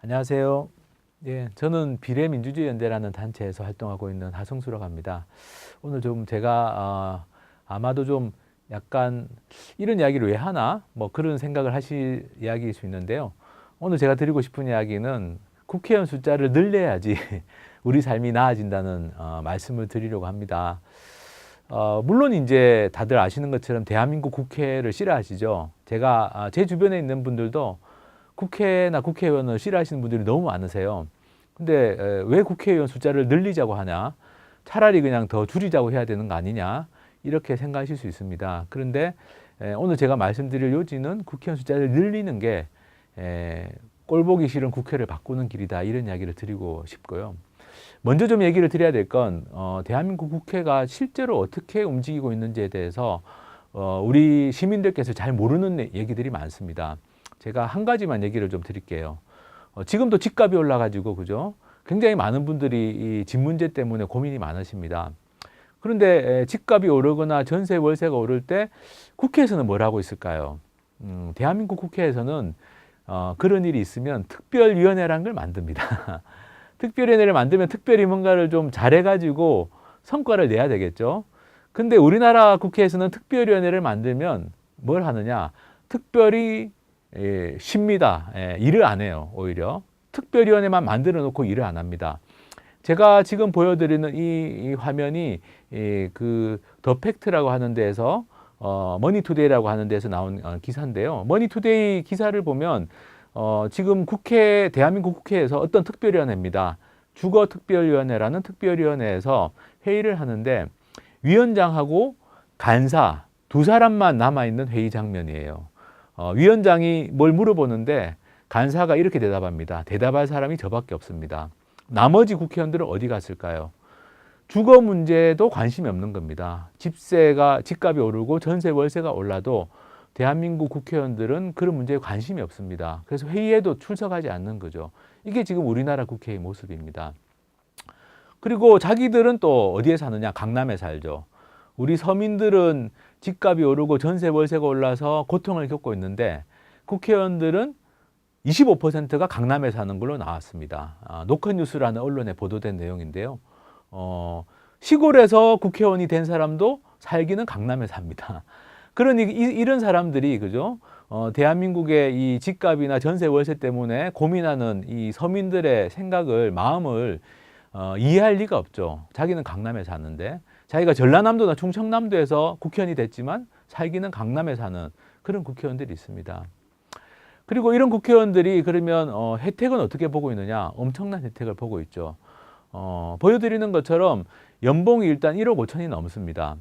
안녕하세요. 예, 저는 비례민주주의연대라는 단체에서 활동하고 있는 하성수라고 합니다. 오늘 좀 제가 아마도 좀 약간 이런 이야기를 왜 하나 뭐 그런 생각을 하실 이야기일 수 있는데요. 오늘 제가 드리고 싶은 이야기는 국회의원 숫자를 늘려야지 우리 삶이 나아진다는 말씀을 드리려고 합니다. 물론 이제 다들 아시는 것처럼 대한민국 국회를 싫어하시죠. 제가 제 주변에 있는 분들도 국회나 국회의원을 싫어하시는 분들이 너무 많으세요. 근데 왜 국회의원 숫자를 늘리자고 하냐? 차라리 그냥 더 줄이자고 해야 되는 거 아니냐? 이렇게 생각하실 수 있습니다. 그런데 오늘 제가 말씀드릴 요지는 국회의원 숫자를 늘리는 게 꼴보기 싫은 국회를 바꾸는 길이다. 이런 이야기를 드리고 싶고요. 먼저 좀 얘기를 드려야 될 건 대한민국 국회가 실제로 어떻게 움직이고 있는지에 대해서 우리 시민들께서 잘 모르는 얘기들이 많습니다. 제가 한 가지만 얘기를 좀 드릴게요. 지금도 집값이 올라가지고 그죠? 굉장히 많은 분들이 이 집 문제 때문에 고민이 많으십니다. 그런데 집값이 오르거나 전세 월세가 오를 때 국회에서는 뭘 하고 있을까요? 대한민국 국회에서는 그런 일이 있으면 특별위원회라는 걸 만듭니다. 특별위원회를 만들면 특별히 뭔가를 좀 잘해가지고 성과를 내야 되겠죠. 근데 우리나라 국회에서는 특별위원회를 만들면 뭘 하느냐? 특별히 쉽니다. 일을 안 해요. 오히려 특별위원회만 만들어 놓고 일을 안 합니다. 제가 지금 보여드리는 이 화면이 그 더 팩트라고 하는 데에서 머니투데이라고 하는 데서 나온 기사인데요. 머니투데이 기사를 보면 지금 대한민국 국회에서 어떤 특별위원회입니다. 주거특별위원회라는 특별위원회에서 회의를 하는데 위원장하고 간사 두 사람만 남아있는 회의 장면이에요. 위원장이 뭘 물어보는데 간사가 이렇게 대답합니다. 대답할 사람이 저밖에 없습니다. 나머지 국회의원들은 어디 갔을까요? 주거 문제도 관심이 없는 겁니다. 집값이 오르고 전세 월세가 올라도 대한민국 국회의원들은 그런 문제에 관심이 없습니다. 그래서 회의에도 출석하지 않는 거죠. 이게 지금 우리나라 국회의 모습입니다. 그리고 자기들은 또 어디에 사느냐? 강남에 살죠. 우리 서민들은 집값이 오르고 전세 월세가 올라서 고통을 겪고 있는데 국회의원들은 25%가 강남에 사는 걸로 나왔습니다. 노컷뉴스라는 언론에 보도된 내용인데요. 시골에서 국회의원이 된 사람도 살기는 강남에 삽니다. 그러니 이런 사람들이 그죠? 대한민국의 이 집값이나 전세 월세 때문에 고민하는 이 서민들의 마음을 이해할 리가 없죠. 자기는 강남에 사는데 자기가 전라남도나 충청남도에서 국회의원이 됐지만 살기는 강남에 사는 그런 국회의원들이 있습니다. 그리고 이런 국회의원들이 그러면 혜택은 어떻게 보고 있느냐? 엄청난 혜택을 보고 있죠. 보여드리는 것처럼 연봉이 일단 1억 5천이 넘습니다.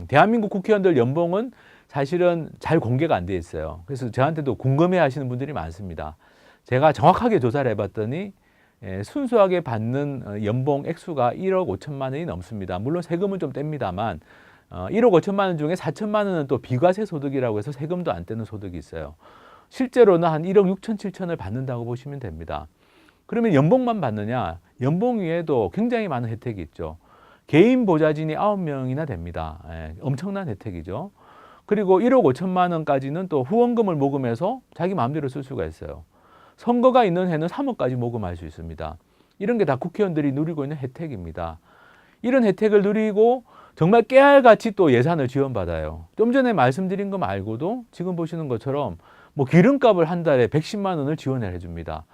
대한민국 국회의원들 연봉은 사실은 잘 공개가 안 돼 있어요. 그래서 저한테도 궁금해 하시는 분들이 많습니다. 제가 정확하게 조사를 해봤더니 순수하게 받는 연봉 액수가 1억 5천만 원이 넘습니다. 물론 세금은 좀 뗍니다만 1억 5천만 원 중에 4천만 원은 또 비과세 소득이라고 해서 세금도 안 떼는 소득이 있어요. 실제로는 한 1억 6천 7천을 받는다고 보시면 됩니다. 그러면 연봉만 받느냐? 연봉 위에도 굉장히 많은 혜택이 있죠. 개인 보좌진이 9명이나 됩니다. 엄청난 혜택이죠. 그리고 1억 5천만 원까지는 또 후원금을 모금해서 자기 마음대로 쓸 수가 있어요. 선거가 있는 해는 3억까지 모금할 수 있습니다. 이런 게 다 국회의원들이 누리고 있는 혜택입니다. 이런 혜택을 누리고 정말 깨알같이 또 예산을 지원받아요. 좀 전에 말씀드린 거 말고도 지금 보시는 것처럼 뭐 기름값을 한 달에 110만 원을 지원을 해줍니다.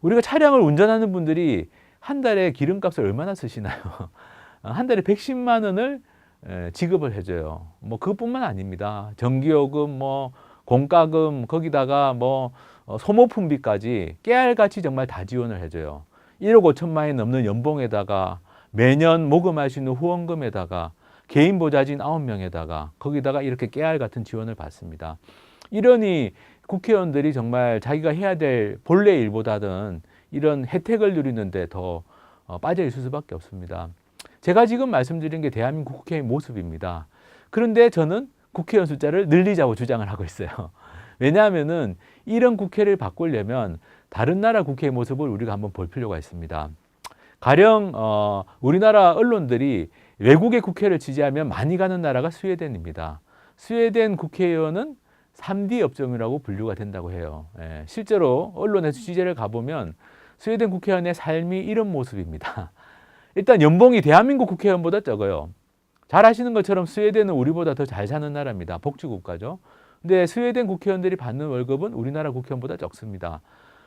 우리가 차량을 운전하는 분들이 한 달에 기름값을 얼마나 쓰시나요? 한 달에 110만 원을 지급을 해줘요. 뭐 그것뿐만 아닙니다. 전기요금, 뭐 공과금, 거기다가 뭐 소모품비까지 깨알같이 정말 다 지원을 해줘요. 1억 5천만 원이 넘는 연봉에다가 매년 모금할 수 있는 후원금에다가 개인 보좌진 9명에다가 거기다가 이렇게 깨알 같은 지원을 받습니다. 이러니 국회의원들이 정말 자기가 해야 될 본래 일보다는 이런 혜택을 누리는데 더 빠져 있을 수밖에 없습니다. 제가 지금 말씀드린 게 대한민국 국회의 모습입니다. 그런데 저는 국회의원 숫자를 늘리자고 주장을 하고 있어요. 왜냐하면은 이런 국회를 바꾸려면 다른 나라 국회의 모습을 우리가 한번 볼 필요가 있습니다. 가령 우리나라 언론들이 외국의 국회를 지지하면 많이 가는 나라가 스웨덴입니다. 스웨덴 국회의원은 3D 업종이라고 분류가 된다고 해요. 실제로 언론에서 취재를 가보면 스웨덴 국회의원의 삶이 이런 모습입니다. 일단 연봉이 대한민국 국회의원보다 적어요. 잘 아시는 것처럼 스웨덴은 우리보다 더 잘 사는 나라입니다. 복지국가죠. 근데 스웨덴 국회의원들이 받는 월급은 우리나라 국회의원보다 적습니다.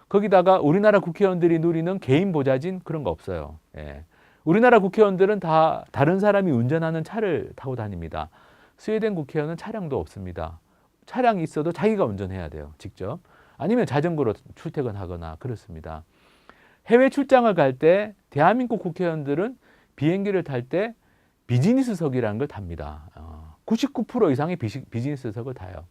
거기다가 우리나라 국회의원들이 누리는 개인 보좌진 그런 거 없어요. 예. 우리나라 국회의원들은 다 다른 사람이 운전하는 차를 타고 다닙니다. 스웨덴 국회의원은 차량도 없습니다. 차량이 있어도 자기가 운전해야 돼요. 직접. 아니면 자전거로 출퇴근하거나 그렇습니다. 해외 출장을 갈 때 대한민국 국회의원들은 비행기를 탈 때 비즈니스석이라는 걸 탑니다. 99% 이상의 비즈니스석을 타요.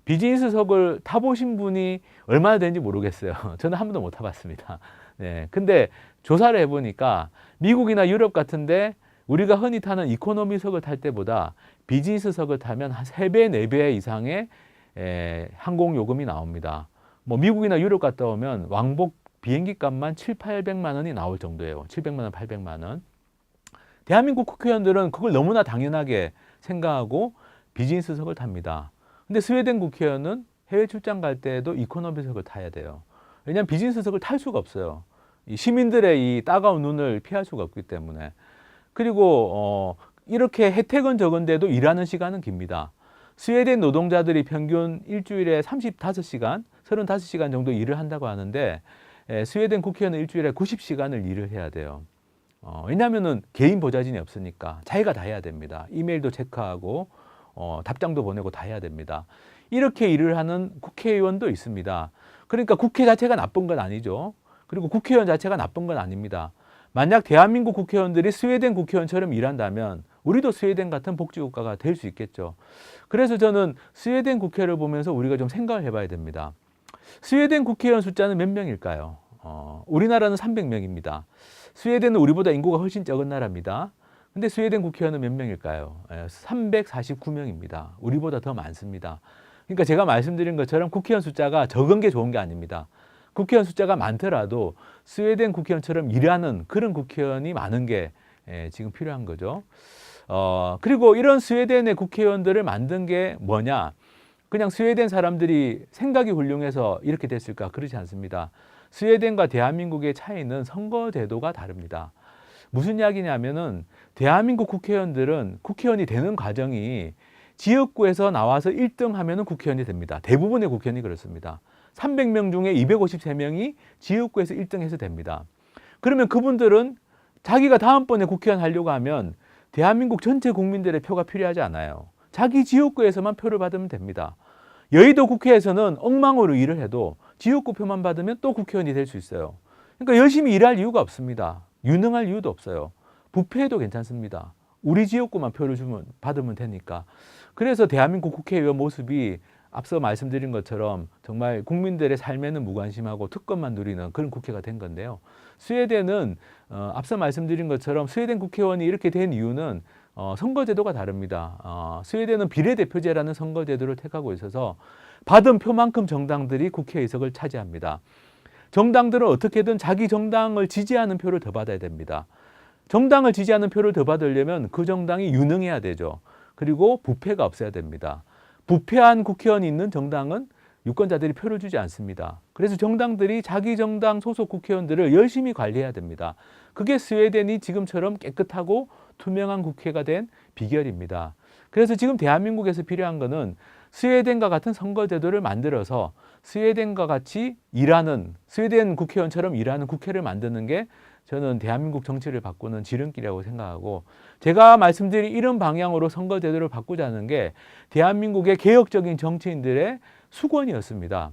비즈니스석을 타보신 분이 얼마나 되는지 모르겠어요. 저는 한 번도 못 타봤습니다. 네, 근데 조사를 해보니까 미국이나 유럽 같은데 우리가 흔히 타는 이코노미석을 탈 때보다 비즈니스석을 타면 한 3배, 4배 이상의 항공 요금이 나옵니다. 뭐 미국이나 유럽 갔다 오면 왕복 비행기 값만 700~800만 원이 나올 정도예요. 700만 원, 800만 원. 대한민국 국회의원들은 그걸 너무나 당연하게 생각하고 비즈니스석을 탑니다. 근데 스웨덴 국회의원은 해외 출장 갈 때에도 이코노미석을 타야 돼요. 왜냐하면 비즈니스석을 탈 수가 없어요. 이 시민들의 이 따가운 눈을 피할 수가 없기 때문에. 그리고 이렇게 혜택은 적은데도 일하는 시간은 깁니다. 스웨덴 노동자들이 평균 일주일에 35시간, 35시간 정도 일을 한다고 하는데 스웨덴 국회의원은 일주일에 90시간을 일을 해야 돼요. 왜냐하면 개인 보좌진이 없으니까 자기가 다 해야 됩니다. 이메일도 체크하고 답장도 보내고 다 해야 됩니다. 이렇게 일을 하는 국회의원도 있습니다. 그러니까 국회 자체가 나쁜 건 아니죠. 그리고 국회의원 자체가 나쁜 건 아닙니다. 만약 대한민국 국회의원들이 스웨덴 국회의원처럼 일한다면 우리도 스웨덴 같은 복지국가가 될 수 있겠죠. 그래서 저는 스웨덴 국회를 보면서 우리가 좀 생각을 해봐야 됩니다. 스웨덴 국회의원 숫자는 몇 명일까요? 우리나라는 300명입니다. 스웨덴은 우리보다 인구가 훨씬 적은 나라입니다. 근데 스웨덴 국회의원은 몇 명일까요? 349명입니다. 우리보다 더 많습니다. 그러니까 제가 말씀드린 것처럼 국회의원 숫자가 적은 게 좋은 게 아닙니다. 국회의원 숫자가 많더라도 스웨덴 국회의원처럼 일하는 그런 국회의원이 많은 게 지금 필요한 거죠. 그리고 이런 스웨덴의 국회의원들을 만든 게 뭐냐? 그냥 스웨덴 사람들이 생각이 훌륭해서 이렇게 됐을까? 그렇지 않습니다. 스웨덴과 대한민국의 차이는 선거제도가 다릅니다. 무슨 이야기냐면은 대한민국 국회의원들은 국회의원이 되는 과정이 지역구에서 나와서 1등 하면은 국회의원이 됩니다. 대부분의 국회의원이 그렇습니다. 300명 중에 253명이 지역구에서 1등해서 됩니다. 그러면 그분들은 자기가 다음번에 국회의원 하려고 하면 대한민국 전체 국민들의 표가 필요하지 않아요. 자기 지역구에서만 표를 받으면 됩니다. 여의도 국회에서는 엉망으로 일을 해도 지역구 표만 받으면 또 국회의원이 될 수 있어요. 그러니까 열심히 일할 이유가 없습니다. 유능할 이유도 없어요. 부패해도 괜찮습니다. 우리 지역구만 표를 받으면 되니까. 그래서 대한민국 국회의원 모습이 앞서 말씀드린 것처럼 정말 국민들의 삶에는 무관심하고 특권만 누리는 그런 국회가 된 건데요. 스웨덴은 앞서 말씀드린 것처럼 스웨덴 국회의원이 이렇게 된 이유는 선거제도가 다릅니다. 스웨덴은 비례대표제라는 선거제도를 택하고 있어서 받은 표만큼 정당들이 국회의석을 차지합니다. 정당들은 어떻게든 자기 정당을 지지하는 표를 더 받아야 됩니다. 정당을 지지하는 표를 더 받으려면 그 정당이 유능해야 되죠. 그리고 부패가 없어야 됩니다. 부패한 국회의원이 있는 정당은 유권자들이 표를 주지 않습니다. 그래서 정당들이 자기 정당 소속 국회의원들을 열심히 관리해야 됩니다. 그게 스웨덴이 지금처럼 깨끗하고 투명한 국회가 된 비결입니다. 그래서 지금 대한민국에서 필요한 것은 스웨덴과 같은 선거제도를 만들어서 스웨덴과 같이 일하는, 스웨덴 국회의원처럼 일하는 국회를 만드는 게 저는 대한민국 정치를 바꾸는 지름길이라고 생각하고, 제가 말씀드린 이런 방향으로 선거제도를 바꾸자는 게 대한민국의 개혁적인 정치인들의 수건이었습니다.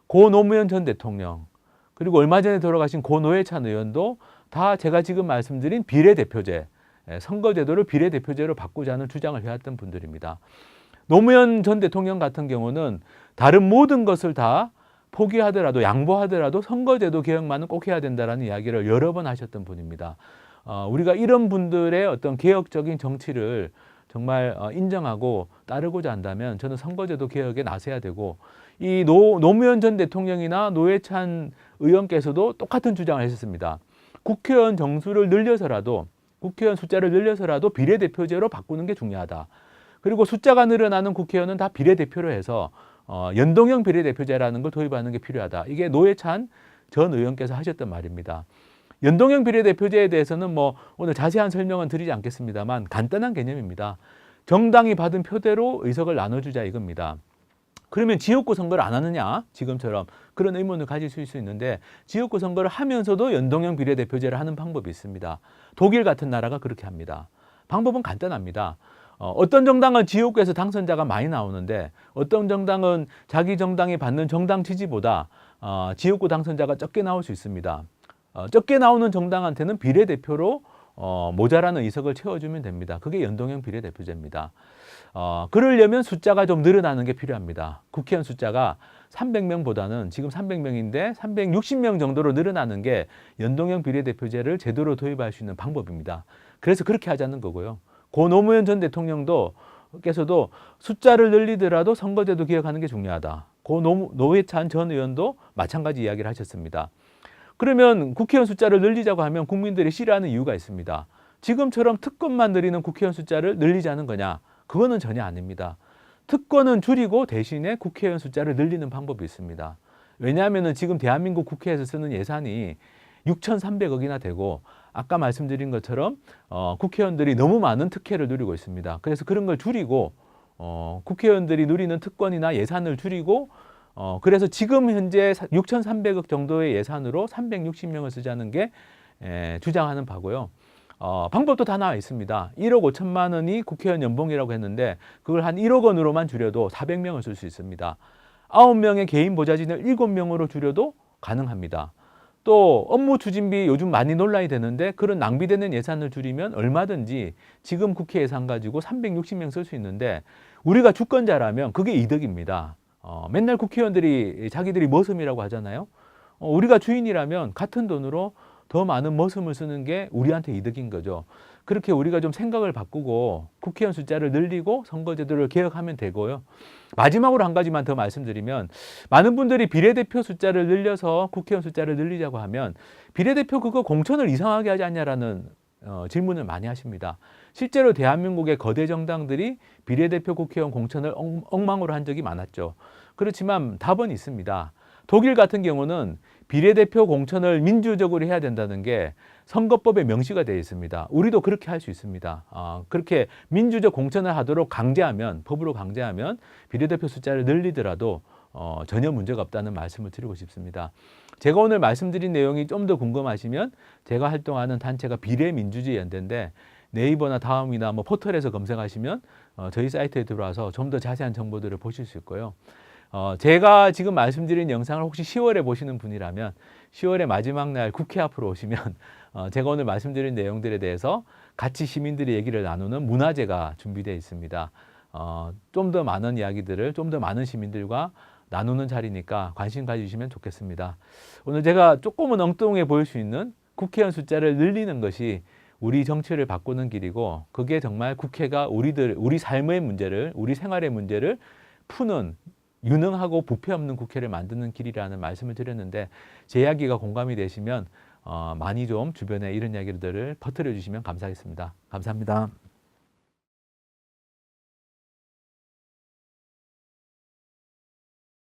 고 노무현 전 대통령, 그리고 얼마 전에 돌아가신 고 노회찬 의원도 다 제가 지금 말씀드린 비례대표제, 선거제도를 비례대표제로 바꾸자는 주장을 해왔던 분들입니다. 노무현 전 대통령 같은 경우는 다른 모든 것을 다 포기하더라도, 양보하더라도 선거제도 개혁만은 꼭 해야 된다는 이야기를 여러 번 하셨던 분입니다. 우리가 이런 분들의 어떤 개혁적인 정치를 정말 인정하고 따르고자 한다면 저는 선거제도 개혁에 나서야 되고, 이 노무현 전 대통령이나 노회찬 의원께서도 똑같은 주장을 하셨습니다. 국회의원 정수를 늘려서라도, 국회의원 숫자를 늘려서라도 비례대표제로 바꾸는 게 중요하다. 그리고 숫자가 늘어나는 국회의원은 다 비례대표로 해서 연동형 비례대표제라는 걸 도입하는 게 필요하다. 이게 노회찬 전 의원께서 하셨던 말입니다. 연동형 비례대표제에 대해서는 뭐 오늘 자세한 설명은 드리지 않겠습니다만 간단한 개념입니다. 정당이 받은 표대로 의석을 나눠주자 이겁니다. 그러면 지역구 선거를 안 하느냐? 지금처럼 그런 의문을 가질 수 있는데 지역구 선거를 하면서도 연동형 비례대표제를 하는 방법이 있습니다. 독일 같은 나라가 그렇게 합니다. 방법은 간단합니다. 어떤 정당은 지역구에서 당선자가 많이 나오는데 어떤 정당은 자기 정당이 받는 정당 지지보다 지역구 당선자가 적게 나올 수 있습니다. 적게 나오는 정당한테는 비례대표로 모자라는 의석을 채워주면 됩니다. 그게 연동형 비례대표제입니다. 그러려면 숫자가 좀 늘어나는 게 필요합니다. 국회의원 숫자가 300명보다는 지금 300명인데 360명 정도로 늘어나는 게 연동형 비례대표제를 제대로 도입할 수 있는 방법입니다. 그래서 그렇게 하자는 거고요. 고 노무현 전 대통령께서도 숫자를 늘리더라도 선거제도 개혁하는 게 중요하다. 고 노회찬 전 의원도 마찬가지 이야기를 하셨습니다. 그러면 국회의원 숫자를 늘리자고 하면 국민들이 싫어하는 이유가 있습니다. 지금처럼 특권만 늘리는 국회의원 숫자를 늘리자는 거냐? 그거는 전혀 아닙니다. 특권은 줄이고 대신에 국회의원 숫자를 늘리는 방법이 있습니다. 왜냐하면 지금 대한민국 국회에서 쓰는 예산이 6,300억이나 되고 아까 말씀드린 것처럼 국회의원들이 너무 많은 특혜를 누리고 있습니다. 그래서 그런 걸 줄이고 국회의원들이 누리는 특권이나 예산을 줄이고 그래서 지금 현재 6,300억 정도의 예산으로 360명을 쓰자는 게 주장하는 바고요. 방법도 다 나와 있습니다. 1억 5천만 원이 국회의원 연봉이라고 했는데 그걸 한 1억 원으로만 줄여도 400명을 쓸 수 있습니다. 9명의 개인 보좌진을 7명으로 줄여도 가능합니다. 또 업무 추진비 요즘 많이 논란이 되는데 그런 낭비되는 예산을 줄이면 얼마든지 지금 국회 예산 가지고 360명 쓸 수 있는데 우리가 주권자라면 그게 이득입니다. 맨날 국회의원들이 자기들이 머슴이라고 하잖아요. 우리가 주인이라면 같은 돈으로 더 많은 머슴을 쓰는 게 우리한테 이득인 거죠. 그렇게 우리가 좀 생각을 바꾸고 국회의원 숫자를 늘리고 선거제도를 개혁하면 되고요. 마지막으로 한 가지만 더 말씀드리면 많은 분들이 비례대표 숫자를 늘려서 국회의원 숫자를 늘리자고 하면 비례대표 그거 공천을 이상하게 하지 않냐라는 질문을 많이 하십니다. 실제로 대한민국의 거대 정당들이 비례대표 국회의원 공천을 엉망으로 한 적이 많았죠. 그렇지만 답은 있습니다. 독일 같은 경우는 비례대표 공천을 민주적으로 해야 된다는 게 선거법에 명시가 되어 있습니다. 우리도 그렇게 할 수 있습니다. 그렇게 민주적 공천을 하도록 강제하면, 법으로 강제하면 비례대표 숫자를 늘리더라도 전혀 문제가 없다는 말씀을 드리고 싶습니다. 제가 오늘 말씀드린 내용이 좀 더 궁금하시면 제가 활동하는 단체가 비례민주주의연대인데 네이버나 다음이나 뭐 포털에서 검색하시면 저희 사이트에 들어와서 좀 더 자세한 정보들을 보실 수 있고요. 제가 지금 말씀드린 영상을 혹시 10월에 보시는 분이라면 10월의 마지막 날 국회 앞으로 오시면 제가 오늘 말씀드린 내용들에 대해서 같이 시민들이 얘기를 나누는 문화제가 준비되어 있습니다. 좀 더 많은 이야기들을 좀 더 많은 시민들과 나누는 자리니까 관심 가지시면 좋겠습니다. 오늘 제가 조금은 엉뚱해 보일 수 있는 국회의원 숫자를 늘리는 것이 우리 정치를 바꾸는 길이고 그게 정말 국회가 우리 삶의 문제를, 우리 생활의 문제를 푸는 유능하고 부패 없는 국회를 만드는 길이라는 말씀을 드렸는데 제 이야기가 공감이 되시면 많이 좀 주변에 이런 이야기들을 퍼뜨려 주시면 감사하겠습니다. 감사합니다.